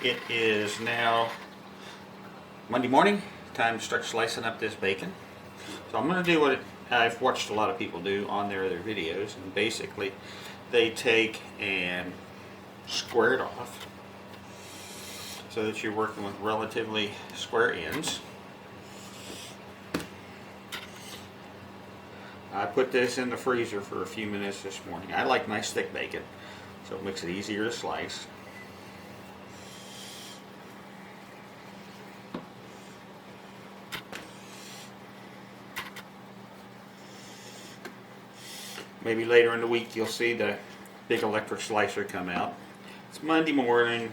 It is now Monday morning, time to start slicing up this bacon. So I'm going to do what I've watched a lot of people do on their other videos, and basically they take and square it off so that you're working with relatively square ends. I put this in the freezer for a few minutes this morning. I like nice thick bacon, so it makes it easier to slice. Maybe later in the week you'll see the big electric slicer come out. It's Monday morning.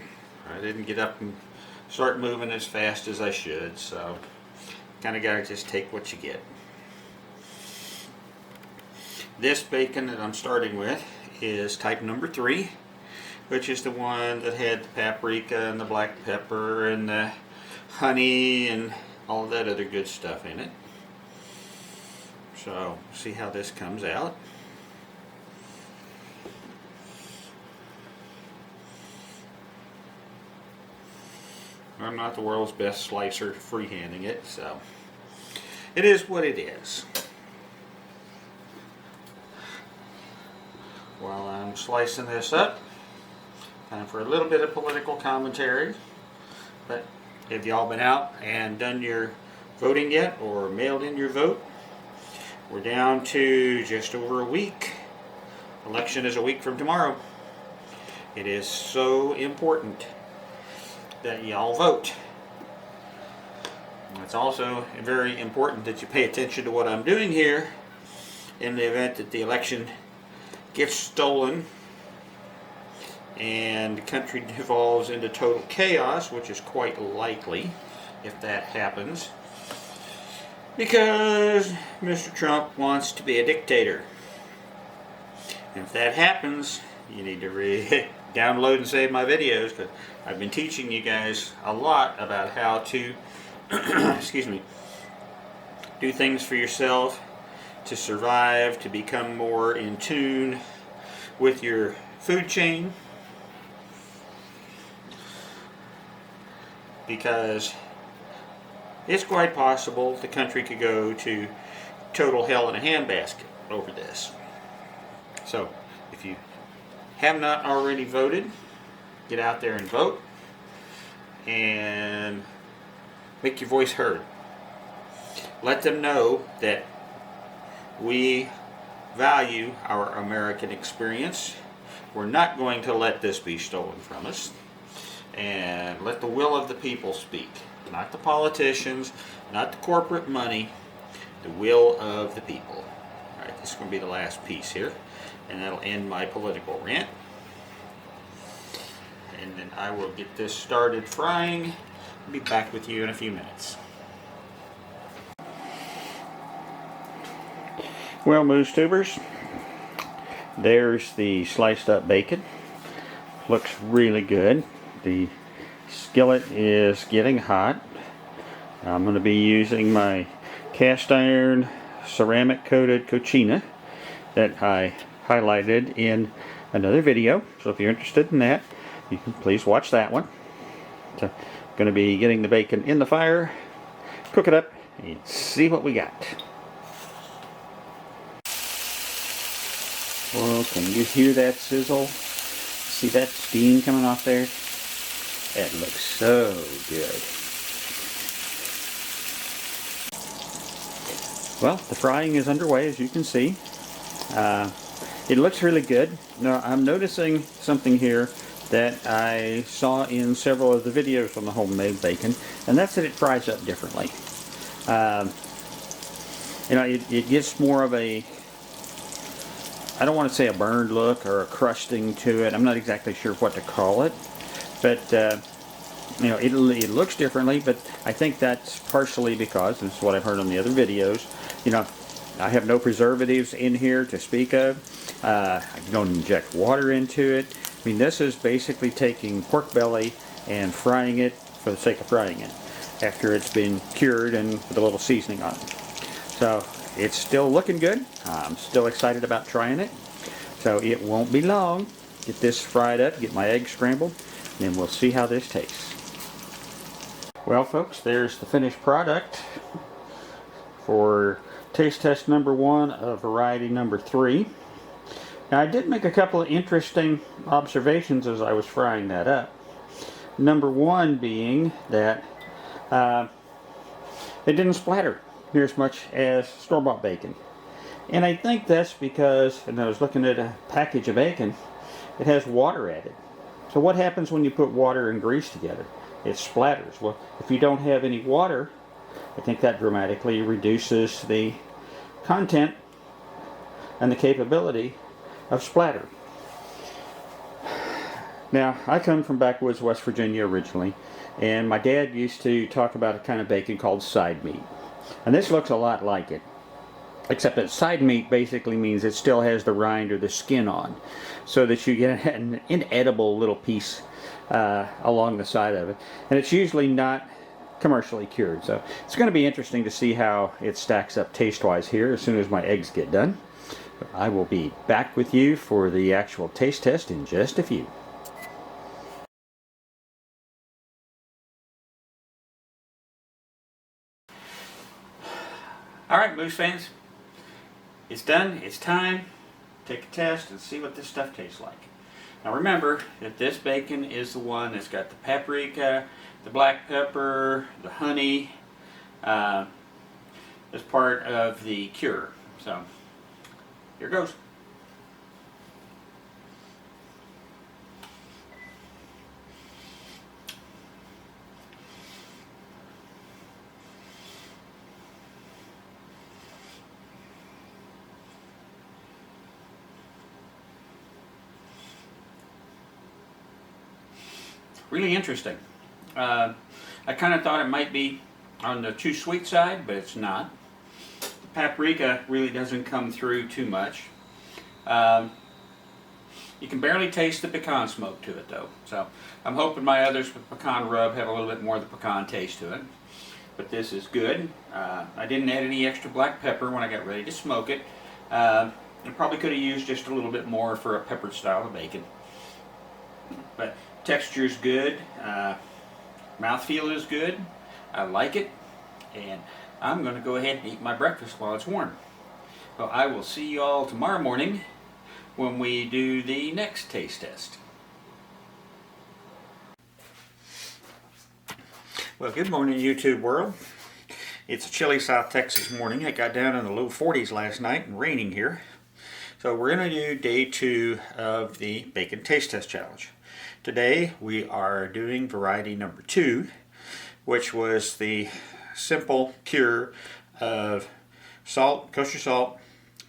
I didn't get up and start moving as fast as I should, so kind of got to just take what you get. This bacon that I'm starting with is type number 3, which is the one that had the paprika and the black pepper and the honey and all that other good stuff in it. So see how this comes out. I'm not the world's best slicer freehanding it, so it is what it is. While I'm slicing this up, time for a little bit of political commentary. But have y'all been out and done your voting yet, or mailed in your vote? We're down to just over a week. Election is a week from tomorrow. It is so important that y'all vote. It's also very important that you pay attention to what I'm doing here in the event that the election gets stolen and the country devolves into total chaos, which is quite likely if that happens, because Mr. Trump wants to be a dictator. And if that happens, you need to download and save my videos, because I've been teaching you guys a lot about how to excuse me, do things for yourself to survive, to become more in tune with your food chain, because it's quite possible the country could go to total hell in a handbasket over this. So if you have not already voted, get out there and vote and make your voice heard. Let them know that we value our American experience. We're not going to let this be stolen from us. And let the will of the people speak. Not the politicians, not the corporate money, the will of the people. Alright, this is going to be the last piece here, and that'll end my political rant. And then I will get this started frying. I'll be back with you in a few minutes. Well, Moose Tubers, there's the sliced up bacon. Looks really good. The skillet is getting hot. I'm going to be using my cast iron ceramic coated cochina that I highlighted in another video. So if you're interested in that, you can please watch that one. So I'm going to be getting the bacon in the fire, cook it up, and see what we got. Well, can you hear that sizzle? See that steam coming off there? That looks so good. Well, the frying is underway, as you can see. It looks really good. Now, I'm noticing something here that I saw in several of the videos on the homemade bacon, and that's that it fries up differently. It gets more of a, I don't want to say a burned look or a crusting to it. I'm not exactly sure what to call it, but it looks differently. But I think that's partially because, and this is what I've heard on the other videos, I have no preservatives in here to speak of. I don't inject water into it. I mean, this is basically taking pork belly and frying it for the sake of frying it after it's been cured and with a little seasoning on it. So it's still looking good. I'm still excited about trying it. So it won't be long. Get this fried up, get my eggs scrambled. and we'll see how this tastes. Well folks, there's the finished product for taste test number 1 of variety number 3. Now I did make a couple of interesting observations as I was frying that up. Number 1 being that it didn't splatter near as much as store-bought bacon. And I think that's because, and I was looking at a package of bacon, it has water added. So what happens when you put water and grease together? It splatters. Well, if you don't have any water, I think that dramatically reduces the content and the capability of splatter. Now, I come from backwoods West Virginia originally, and my dad used to talk about a kind of bacon called side meat. And this looks a lot like it, except that side meat basically means it still has the rind or the skin on, so that you get an inedible little piece along the side of it. And it's usually not commercially cured, so it's going to be interesting to see how it stacks up taste-wise here as soon as my eggs get done. I will be back with you for the actual taste test in just a few. Alright, Moose fans, it's done. It's time. Take a test and see what this stuff tastes like. Now remember that this bacon is the one that's got the paprika, the black pepper, the honey as part of the cure. So here goes. Really interesting. I kind of thought it might be on the too sweet side, but it's not. The paprika really doesn't come through too much. You can barely taste the pecan smoke to it though. So I'm hoping my others with pecan rub have a little bit more of the pecan taste to it. But this is good. I didn't add any extra black pepper when I got ready to smoke it. I probably could have used just a little bit more for a peppered style of bacon. But texture is good, mouthfeel is good, I like it, and I'm going to go ahead and eat my breakfast while it's warm. So I will see you all tomorrow morning when we do the next taste test. Well, good morning YouTube world. It's a chilly South Texas morning. It got down in the low 40s last night and raining here. So we're going to do day 2 of the Bacon Taste Test Challenge. Today we are doing variety number 2, which was the simple cure of salt, kosher salt,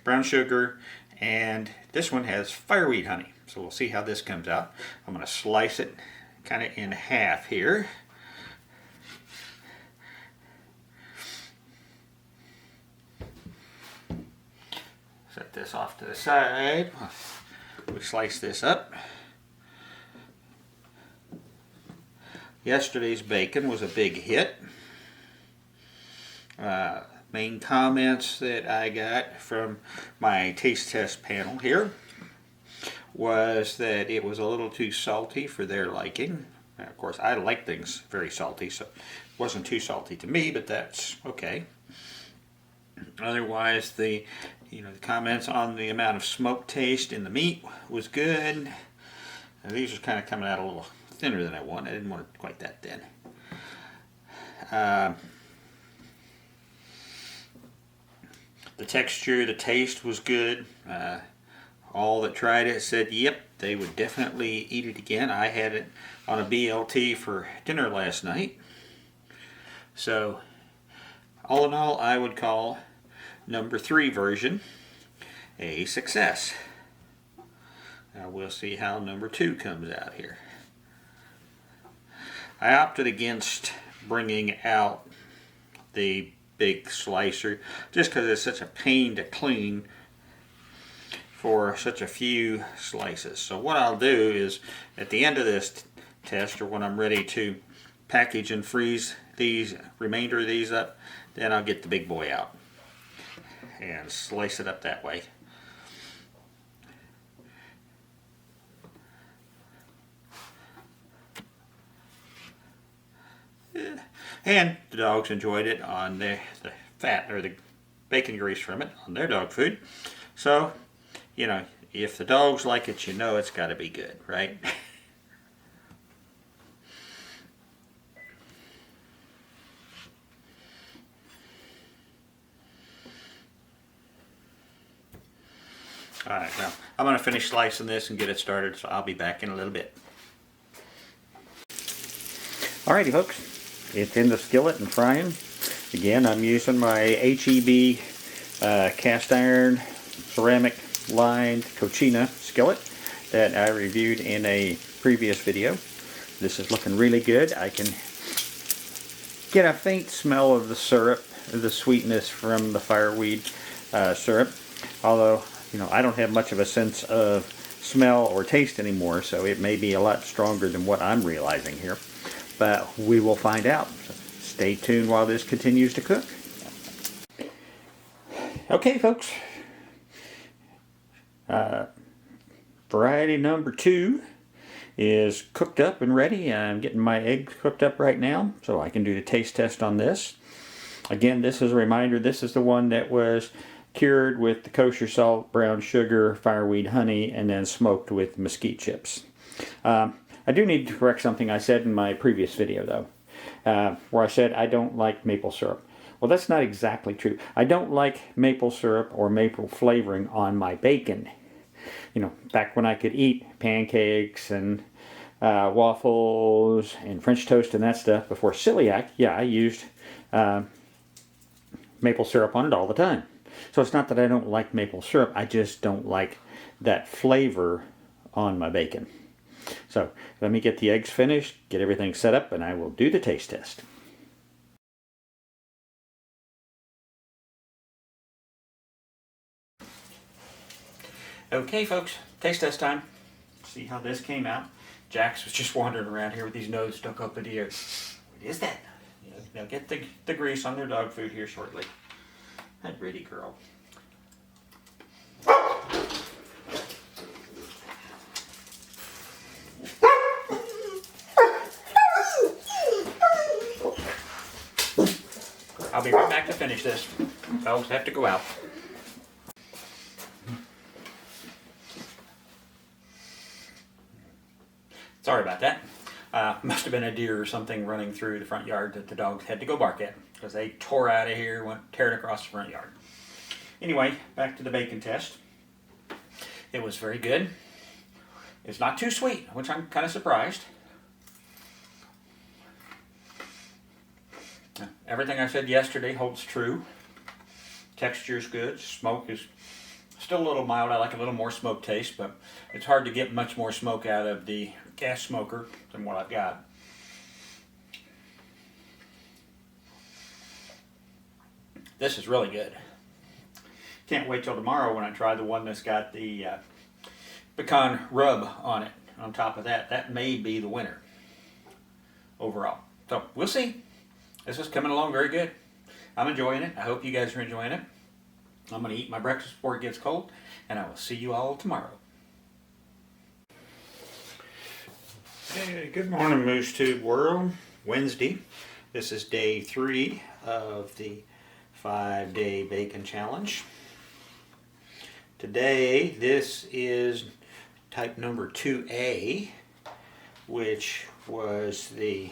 brown sugar, and this one has fireweed honey. So we'll see how this comes out. I'm going to slice it kind of in half here. Set this off to the side. We slice this up. Yesterday's bacon was a big hit. Main comments that I got from my taste test panel here was that it was a little too salty for their liking. And of course, I like things very salty, so it wasn't too salty to me, but that's okay. Otherwise, the comments on the amount of smoke taste in the meat was good. Now, these are kind of coming out a little thinner than I want. I didn't want it quite that thin. The texture, the taste was good. All that tried it said, yep, they would definitely eat it again. I had it on a BLT for dinner last night. So, all in all, I would call number 3 version a success. Now we'll see how number 2 comes out here. I opted against bringing out the big slicer just because it's such a pain to clean for such a few slices. So what I'll do is at the end of this test, or when I'm ready to package and freeze these remainder of these up, then I'll get the big boy out and slice it up that way. And the dogs enjoyed it on the fat or the bacon grease from it on their dog food. So, you know, if the dogs like it, you know it's got to be good, right? Alright, well, I'm going to finish slicing this and get it started, so I'll be back in a little bit. Alrighty folks, it's in the skillet and frying. Again, I'm using my HEB cast iron ceramic lined cochina skillet that I reviewed in a previous video. This is looking really good. I can get a faint smell of the syrup, the sweetness from the fireweed syrup, although you know, I don't have much of a sense of smell or taste anymore, so it may be a lot stronger than what I'm realizing here. But we will find out. So stay tuned while this continues to cook. Okay, folks. Variety number 2 is cooked up and ready. I'm getting my eggs cooked up right now, so I can do the taste test on this. Again, this is a reminder, this is the one that was cured with the kosher salt, brown sugar, fireweed honey, and then smoked with mesquite chips. I do need to correct something I said in my previous video though, where I said I don't like maple syrup. Well, that's not exactly true. I don't like maple syrup or maple flavoring on my bacon. You know, back when I could eat pancakes and waffles and French toast and that stuff before celiac, yeah, I used maple syrup on it all the time. So it's not that I don't like maple syrup, I just don't like that flavor on my bacon. So let me get the eggs finished, get everything set up, and I will do the taste test. Okay folks, taste test time. See how this came out. Jax was just wandering around here with his nose stuck up in the air. What is that? They'll get the grease on their dog food here shortly. That pretty girl. I'll be right back to finish this. Dogs have to go out. Sorry about that. Must have been a deer or something running through the front yard that the dogs had to go bark at, because they tore out of here, went tearing across the front yard. Anyway, back to the bacon test. It was very good. It's not too sweet, which I'm kind of surprised. Everything I said yesterday holds true. Texture is good. Smoke is still a little mild. I like a little more smoke taste, but it's hard to get much more smoke out of the gas smoker than what I've got. This is really good. Can't wait till tomorrow when I try the one that's got the pecan rub on it. On top of that, that may be the winner overall. So we'll see. This is coming along very good. I'm enjoying it. I hope you guys are enjoying it. I'm going to eat my breakfast before it gets cold, and I will see you all tomorrow. Hey, good morning, Moose Tube world. Wednesday. This is day 3 of the 5-day bacon challenge. Today, this is type number 2A, which was the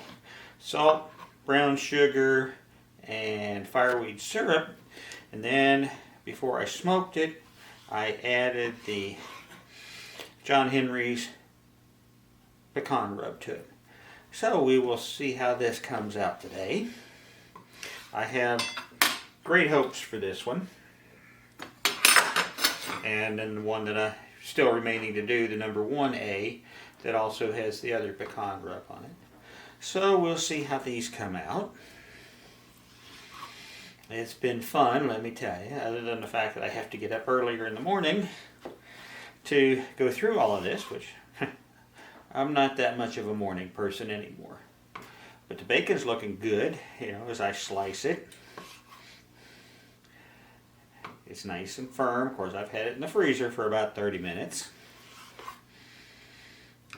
salt, brown sugar, and fireweed syrup. And then, before I smoked it, I added the John Henry's pecan rub to it. So we will see how this comes out today. I have great hopes for this one. And then the one that I still remaining to do, the number 1A, that also has the other pecan rub on it. So we'll see how these come out. It's been fun, let me tell you, other than the fact that I have to get up earlier in the morning to go through all of this, which I'm not that much of a morning person anymore. But the bacon's looking good, you know, as I slice it. It's nice and firm. Of course, I've had it in the freezer for about 30 minutes.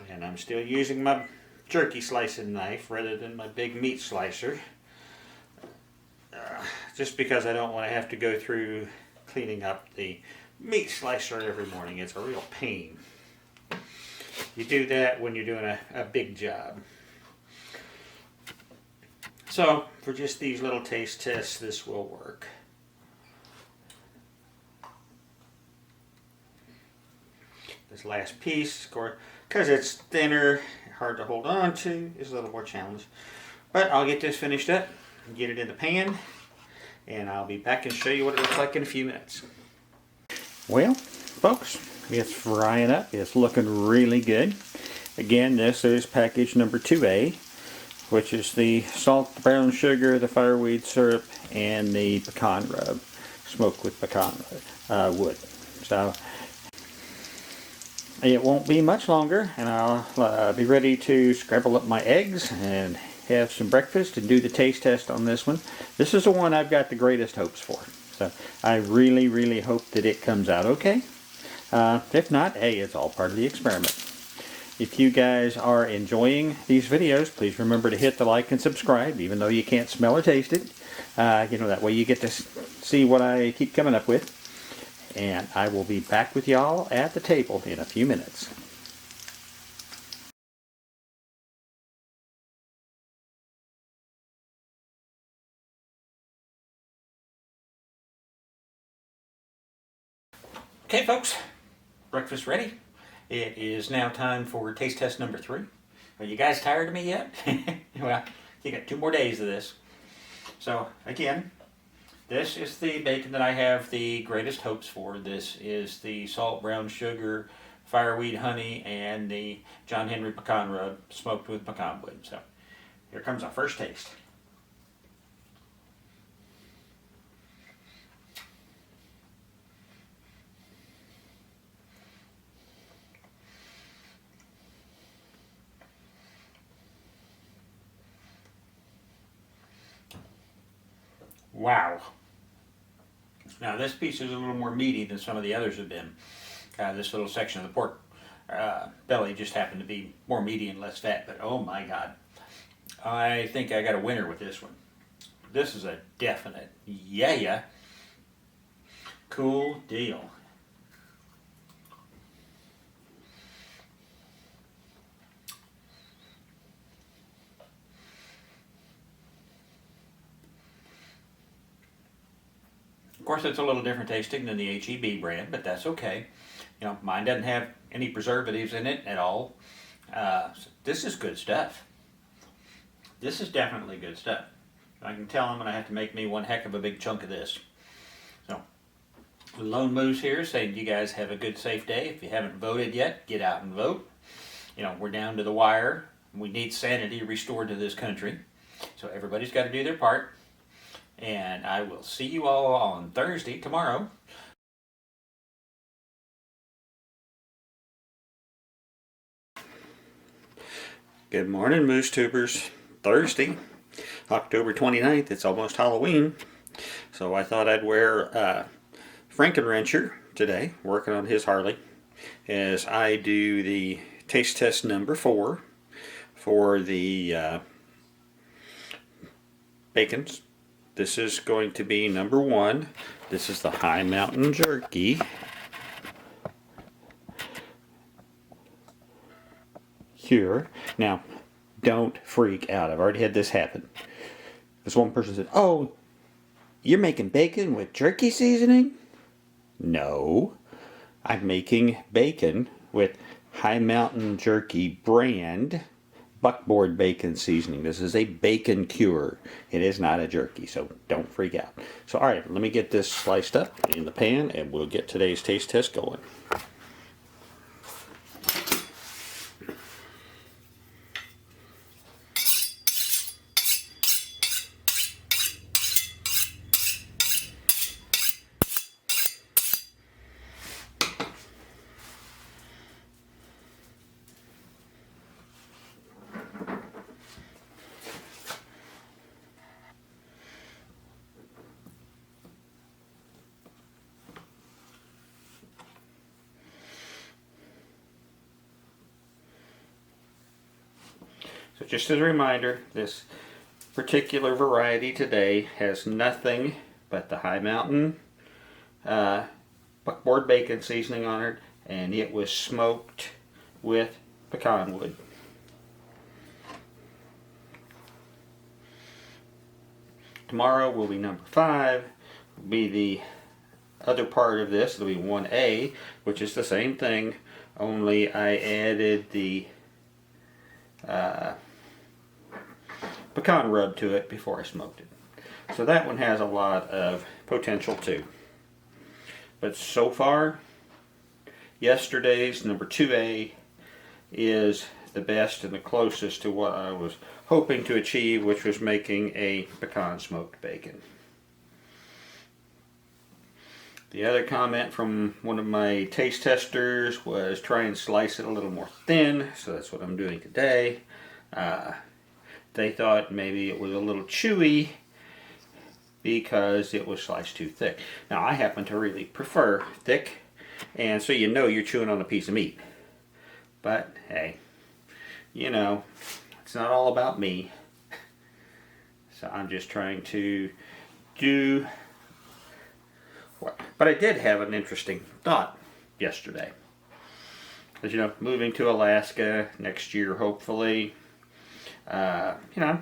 And I'm still using my jerky slicing knife rather than my big meat slicer. just because I don't want to have to go through cleaning up the meat slicer every morning. It's a real pain. You do that when you're doing a big job. So, for just these little taste tests, this will work. This last piece, of course, because it's thinner, hard to hold on to, is a little more challenging. But I'll get this finished up, get it in the pan, and I'll be back and show you what it looks like in a few minutes. Well, folks, it's frying up. It's looking really good. Again, this is package number 2A, which is the salt, the brown sugar, the fireweed syrup, and the pecan rub, smoked with pecan wood. So it won't be much longer, and I'll be ready to scramble up my eggs and have some breakfast and do the taste test on this one. This is the one I've got the greatest hopes for. So I really, really hope that it comes out okay. If not, hey, it's all part of the experiment. If you guys are enjoying these videos, please remember to hit the like and subscribe, even though you can't smell or taste it. You know, that way you get to see what I keep coming up with. And I will be back with y'all at the table in a few minutes. Okay, folks, breakfast ready. It is now time for taste test number 3. Are you guys tired of me yet? Well, you got 2 more days of this. So, again, this is the bacon that I have the greatest hopes for. This is the salt, brown sugar, fireweed honey, and the John Henry pecan rub smoked with pecan wood. So, here comes our first taste. Wow. Now this piece is a little more meaty than some of the others have been. This little section of the pork belly just happened to be more meaty and less fat, but oh my God. I think I got a winner with this one. This is a definite yeah. Cool deal. Of course, it's a little different tasting than the H-E-B brand, but that's okay. You know, mine doesn't have any preservatives in it at all. So this is good stuff. This is definitely good stuff. I can tell I'm going to have to make me one heck of a big chunk of this. So, Lone Moose here saying you guys have a good, safe day. If you haven't voted yet, get out and vote. You know, we're down to the wire. We need sanity restored to this country. So everybody's got to do their part. And I will see you all on Thursday, tomorrow. Good morning, Moose Tubers. Thursday, October 29th. It's almost Halloween. So I thought I'd wear Frankenwrencher today, working on his Harley, as I do the taste test number 4 for the bacons. This is going to be number 1. This is the High Mountain Jerky. Here. Now, don't freak out. I've already had this happen. This one person said, "Oh, you're making bacon with jerky seasoning?" No. I'm making bacon with High Mountain Jerky brand buckboard bacon seasoning. This is a bacon cure. It is not a jerky, so don't freak out. So, alright, let me get this sliced up in the pan and we'll get today's taste test going. So just as a reminder, this particular variety today has nothing but the High Mountain buckboard bacon seasoning on it, and it was smoked with pecan wood. Tomorrow will be number 5, will be the other part of this. It'll be 1A, which is the same thing, only I added the pecan rub to it before I smoked it. So that one has a lot of potential too. But so far, yesterday's number 2A is the best and the closest to what I was hoping to achieve, which was making a pecan smoked bacon. The other comment from one of my taste testers was try and slice it a little more thin, so that's what I'm doing today. They thought maybe it was a little chewy because it was sliced too thick. Now I happen to really prefer thick, and so you know you're chewing on a piece of meat. But hey, you know, it's not all about me. So I'm just trying to do what. But I did have an interesting thought yesterday. As you know, moving to Alaska next year, hopefully. You know,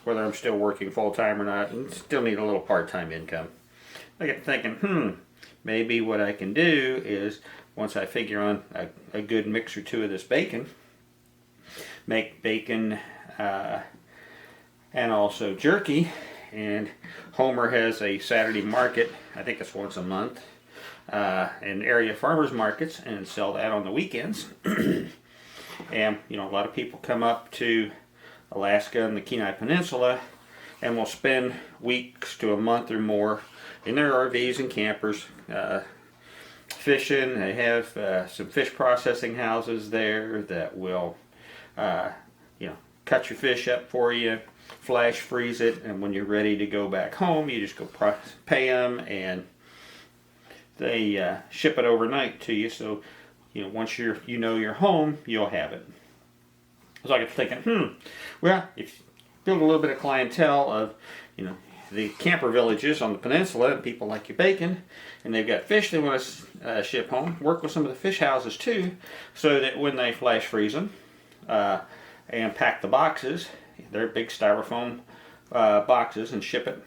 whether I'm still working full-time or not, and still need a little part-time income. I get thinking, maybe what I can do is, once I figure on a good mix or two of this bacon, make bacon and also jerky. And Homer has a Saturday market, I think it's once a month, in area farmers markets, and sell that on the weekends. And you know, a lot of people come up to Alaska and the Kenai Peninsula and will spend weeks to a month or more in their RVs and campers fishing. They have some fish processing houses there that will you know, cut your fish up for you, flash freeze it, and when you're ready to go back home, you just go pay them, and they ship it overnight to you. So you know, once you know you're home, you'll have it. So I got thinking, well, if you build a little bit of clientele of, you know, the camper villages on the peninsula, and people like your bacon, and they've got fish they want to ship home, work with some of the fish houses too, so that when they flash freeze them and pack the boxes, they're big styrofoam boxes, and ship it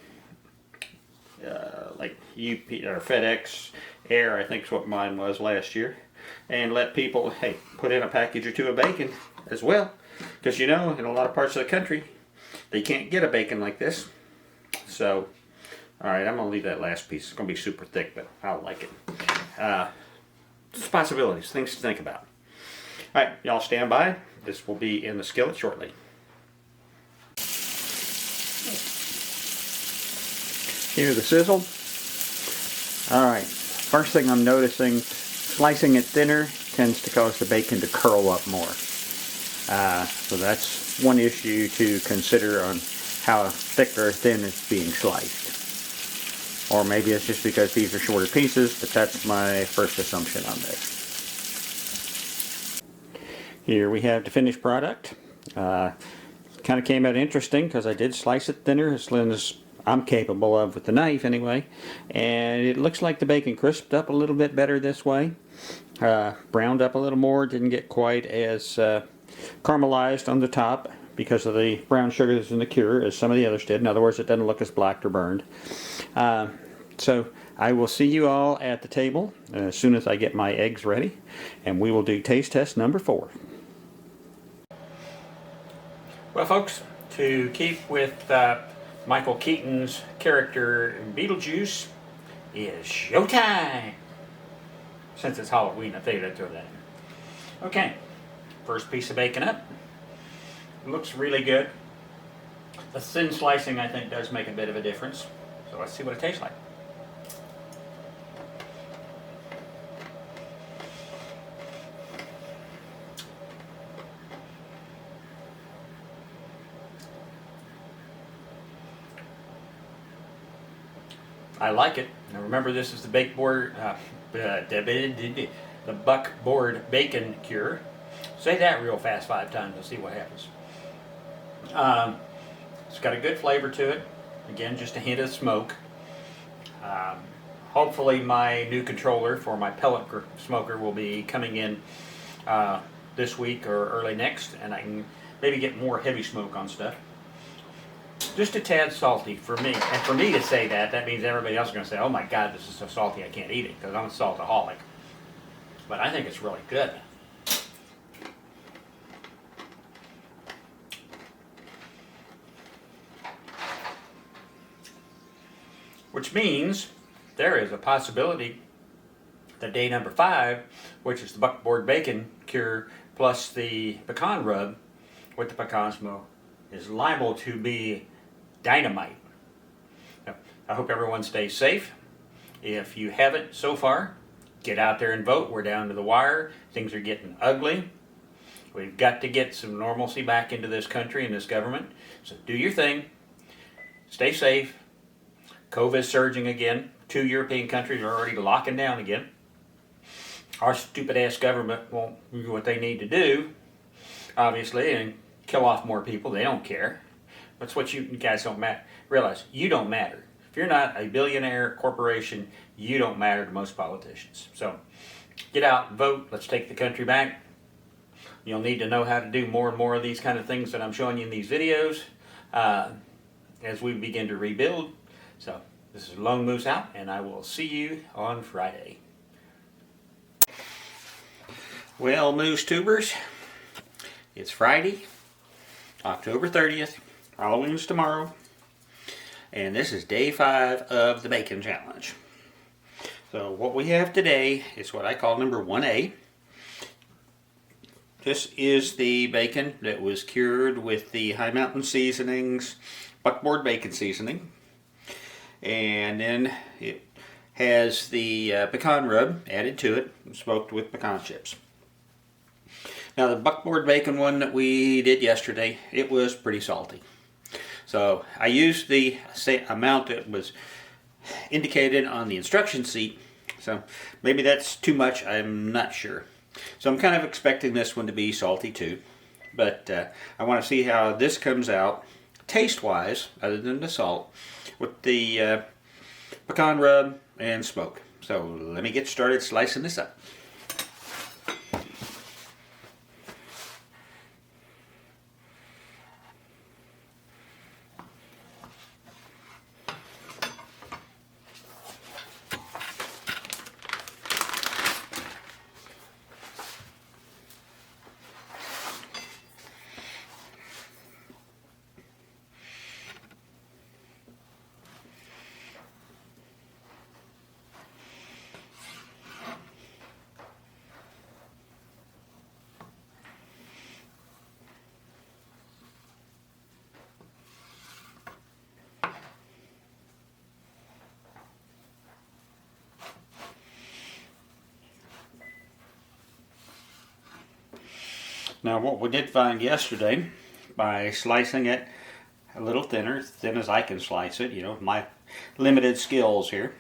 like UP or FedEx Air, I think is what mine was last year. And let people, hey, put in a package or two of bacon as well. Because you know, in a lot of parts of the country, they can't get a bacon like this. So, alright, I'm going to leave that last piece. It's going to be super thick, but I like it. Just possibilities, things to think about. Alright, y'all stand by. This will be in the skillet shortly. Hear the sizzle? Alright, first thing I'm noticing, slicing it thinner tends to cause the bacon to curl up more. So that's one issue to consider on how thick or thin it's being sliced. Or maybe it's just because these are shorter pieces, but that's my first assumption on this. Here we have the finished product. Kind of came out interesting because I did slice it thinner, as thin as I'm capable of with the knife anyway, and it looks like the bacon crisped up a little bit better this way, browned up a little more, didn't get quite as caramelized on the top because of the brown sugar that's in the cure as some of the others did. In other words, it doesn't look as black or burned. So I will see you all at the table as soon as I get my eggs ready, and we will do taste test number 4. Well folks, to keep with Michael Keaton's character Beetlejuice, is showtime! Since it's Halloween, I figured I'd throw that in. Okay, first piece of bacon up. It looks really good. The thin slicing, I think, does make a bit of a difference. So let's see what it tastes like. I like it. Now remember, this is the the buckboard bacon cure. Say that real fast 5 times and see what happens. It's got a good flavor to it. Again, just a hint of smoke. Hopefully my new controller for my pellet smoker will be coming in this week or early next, and I can maybe get more heavy smoke on stuff. Just a tad salty for me. And for me to say that, that means everybody else is going to say, oh my God, this is so salty I can't eat it, because I'm a saltaholic. But I think it's really good. Which means there is a possibility that day number 5, which is the buckboard bacon cure plus the pecan rub with the pecan smoke, is liable to be dynamite. Now, I hope everyone stays safe. If you haven't so far, get out there and vote. We're down to the wire. Things are getting ugly. We've got to get some normalcy back into this country and this government. So do your thing. Stay safe. COVID is surging again. 2 European countries are already locking down again. Our stupid ass government won't do what they need to do, obviously, and kill off more people. They don't care. That's what you guys don't realize. You don't matter. If you're not a billionaire corporation, you don't matter to most politicians. So get out and vote. Let's take the country back. You'll need to know how to do more and more of these kind of things that I'm showing you in these videos as we begin to rebuild. So this is Lone Moose out, and I will see you on Friday. Well, Moose Tubers, it's Friday, October 30th. Halloween's tomorrow. And this is day 5 of the Bacon Challenge. So what we have today is what I call number 1A. This is the bacon that was cured with the High Mountain Seasonings buckboard bacon seasoning. And then it has the pecan rub added to it, smoked with pecan chips. Now the buckboard bacon one that we did yesterday, it was pretty salty. So I used the amount that was indicated on the instruction sheet. So maybe that's too much, I'm not sure. So I'm kind of expecting this one to be salty too. But I want to see how this comes out taste-wise, other than the salt, with the pecan rub and smoke. So let me get started slicing this up. Now what we did find yesterday, by slicing it a little thinner, thin as I can slice it, you know, my limited skills here,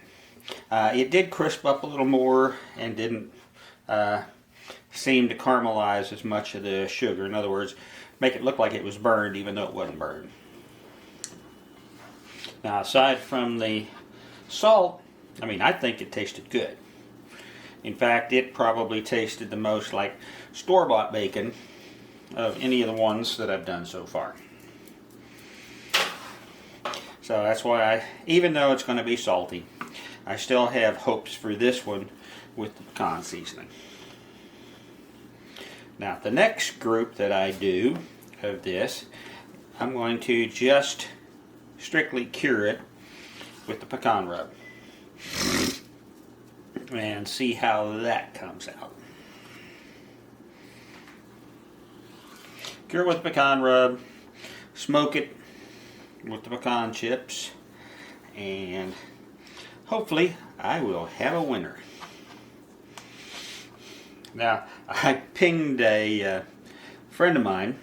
it did crisp up a little more and didn't seem to caramelize as much of the sugar. In other words, make it look like it was burned even though it wasn't burned. Now aside from the salt, I mean, I think it tasted good. In fact, it probably tasted the most like store-bought bacon of any of the ones that I've done so far. So that's why even though it's going to be salty, I still have hopes for this one with the pecan seasoning. Now the next group that I do of this, I'm going to just strictly cure it with the pecan rub and see how that comes out. Cure with pecan rub, smoke it with the pecan chips, and hopefully I will have a winner. Now, I pinged a friend of mine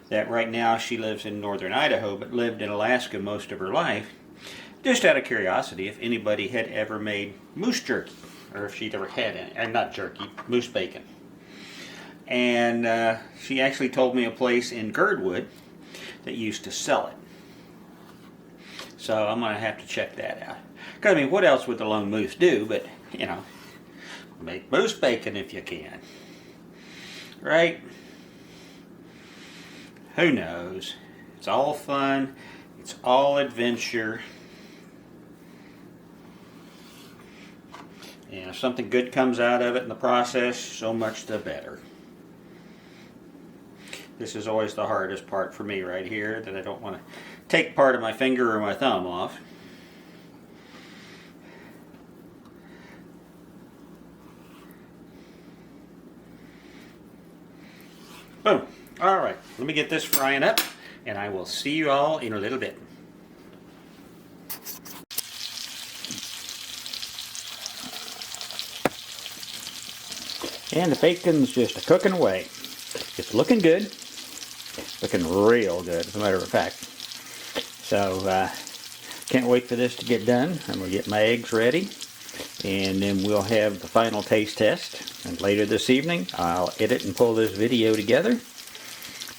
that right now she lives in northern Idaho but lived in Alaska most of her life, just out of curiosity if anybody had ever made moose jerky, or if she'd ever had any, and not jerky, moose bacon. And she actually told me a place in Girdwood that used to sell it. So I'm going to have to check that out. Because, I mean, what else would the lone moose do but, you know, make moose bacon if you can. Right? Who knows? It's all fun. It's all adventure. And if something good comes out of it in the process, so much the better. This is always the hardest part for me right here, that I don't want to take part of my finger or my thumb off. Boom. All right, let me get this frying up, and I will see you all in a little bit. And the bacon's just cooking away. It's looking good. Looking real good, as a matter of fact. So, can't wait for this to get done. I'm going to get my eggs ready. And then we'll have the final taste test. And later this evening, I'll edit and pull this video together.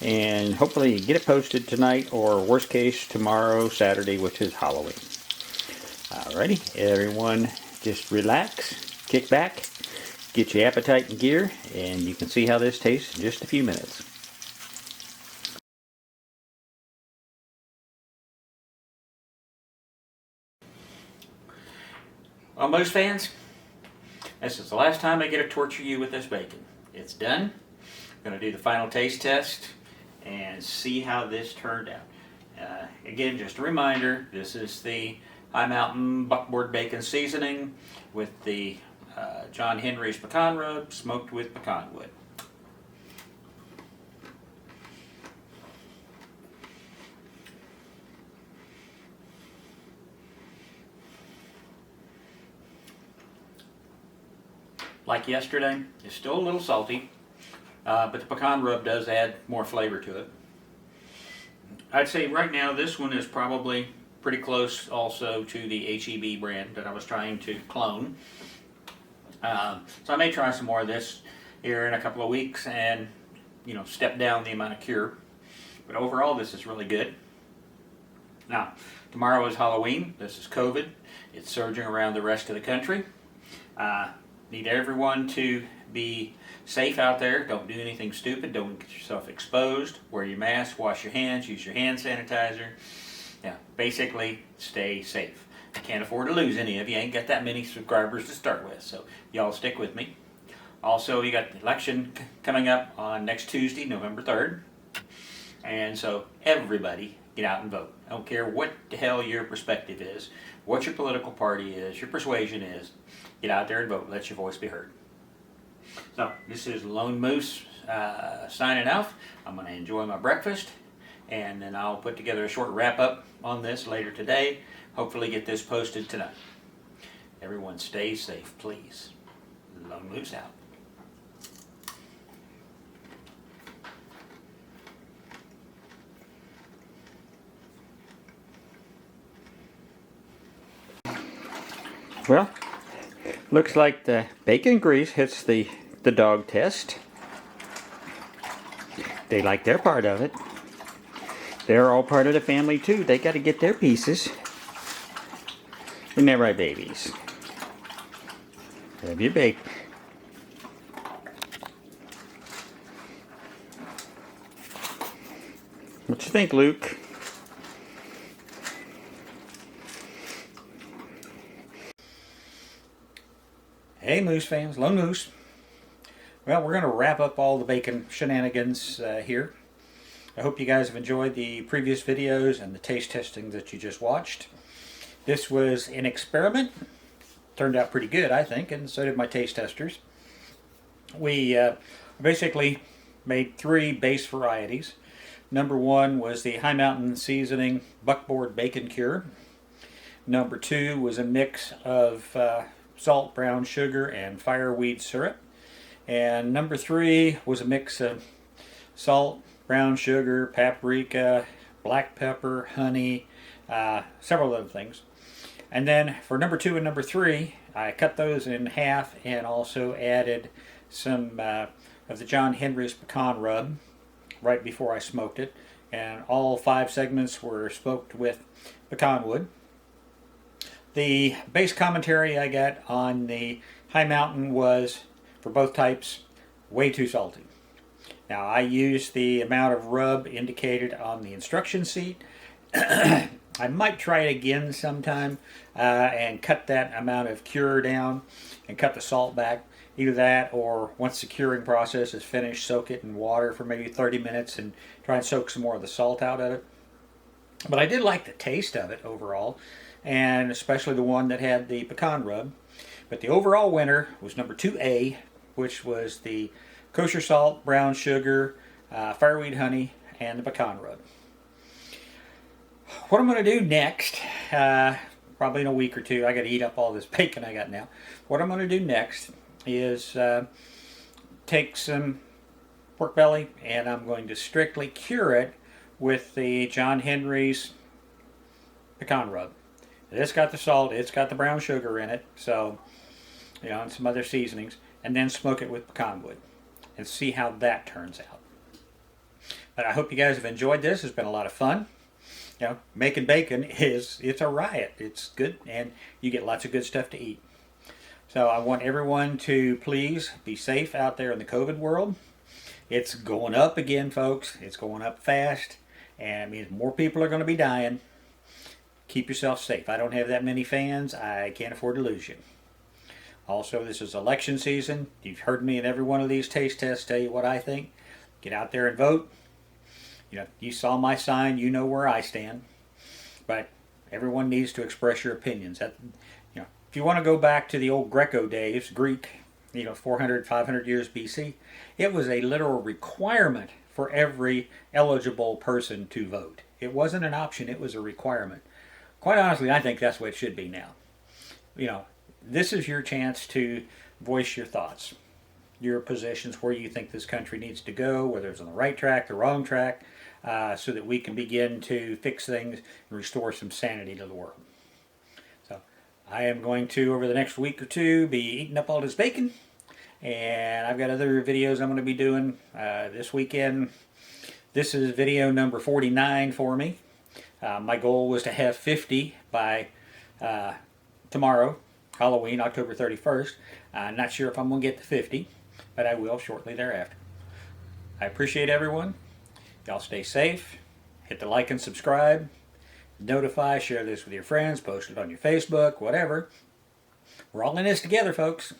And hopefully get it posted tonight, or worst case tomorrow, Saturday, which is Halloween. Alrighty, everyone just relax, kick back, get your appetite in gear, and you can see how this tastes in just a few minutes. Well, Moose fans, this is the last time I get to torture you with this bacon. It's done. I'm going to do the final taste test and see how this turned out. Again, just a reminder, this is the High Mountain buckboard bacon seasoning with the John Henry's pecan rub smoked with pecan wood. Like yesterday, it's still a little salty, but the pecan rub does add more flavor to it. I'd say right now this one is probably pretty close also to the HEB brand that I was trying to clone. So I may try some more of this here in a couple of weeks and, you know, step down the amount of cure. But overall, this is really good. Now, tomorrow is Halloween. This is COVID. It's surging around the rest of the country. Need everyone to be safe out there. Don't do anything stupid. Don't get yourself exposed. Wear your mask. Wash your hands. Use your hand sanitizer. Yeah, basically, stay safe. I can't afford to lose any of you. Ain't got that many subscribers to start with, so y'all stick with me. Also, you got the election coming up on next Tuesday, November 3rd. And so everybody get out and vote. I don't care what the hell your perspective is, what your political party is, your persuasion is. Get out there and vote. Let your voice be heard. So, this is Lone Moose signing off. I'm going to enjoy my breakfast, and then I'll put together a short wrap-up on this later today. Hopefully get this posted tonight. Everyone stay safe, please. Lone Moose out. Well, looks like the bacon grease hits the dog test. They like their part of it. They're all part of the family too. They got to get their pieces. Isn't that right, babies? Have your bacon. What you think, Luke? Hey, Moose fans, Lone Moose. Well, we're going to wrap up all the bacon shenanigans here. I hope you guys have enjoyed the previous videos and the taste testing that you just watched. This was an experiment. Turned out pretty good, I think, and so did my taste testers. We basically made 3 base varieties. Number 1 was the High Mountain Seasoning Buckboard Bacon Cure. Number 2 was a mix of salt, brown sugar, and fireweed syrup. And number 3 was a mix of salt, brown sugar, paprika, black pepper, honey, several other things. And then for number 2 and number 3, I cut those in half and also added some of the John Henry's pecan rub right before I smoked it. and all 5 segments were smoked with pecan wood. The base commentary I got on the High Mountain was, for both types, way too salty. Now, I used the amount of rub indicated on the instruction sheet. I might try it again sometime and cut that amount of cure down and cut the salt back. Either that, or once the curing process is finished, soak it in water for maybe 30 minutes and try and soak some more of the salt out of it. But I did like the taste of it overall, and especially the one that had the pecan rub. But the overall winner was number 2A, which was the kosher salt, brown sugar, fireweed honey, and the pecan rub. What I'm going to do next, probably in a week or two, I got to eat up all this bacon I got now. What I'm going to do next is take some pork belly, and I'm going to strictly cure it with the John Henry's pecan rub. It's got the salt, it's got the brown sugar in it, so, you know, and some other seasonings, and then smoke it with pecan wood and see how that turns out. But I hope you guys have enjoyed this. It's been a lot of fun. You know, making bacon it's a riot. It's good, and you get lots of good stuff to eat. So I want everyone to please be safe out there in the COVID world. It's going up again, folks. It's going up fast, and it means more people are going to be dying. Keep yourself safe. I don't have that many fans. I can't afford to lose you. Also, this is election season. You've heard me in every one of these taste tests tell you what I think. Get out there and vote. You know, you saw my sign. You know where I stand. But everyone needs to express your opinions. If you want to go back to the old Greco days, Greek, 400, 500 years BC, it was a literal requirement for every eligible person to vote. It wasn't an option, it was a requirement. Quite honestly, I think that's what it should be now. This is your chance to voice your thoughts, your positions, where you think this country needs to go, whether it's on the right track, the wrong track, so that we can begin to fix things and restore some sanity to the world. I am going to, over the next week or two, be eating up all this bacon. And I've got other videos I'm going to be doing this weekend. This is video number 49 for me. My goal was to have 50 by tomorrow, Halloween, October 31st. I'm not sure if I'm going to get to 50, but I will shortly thereafter. I appreciate everyone. Y'all stay safe. Hit the like and subscribe. Notify, share this with your friends, post it on your Facebook, whatever. We're all in this together, folks.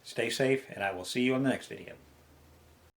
Stay safe, and I will see you on the next video.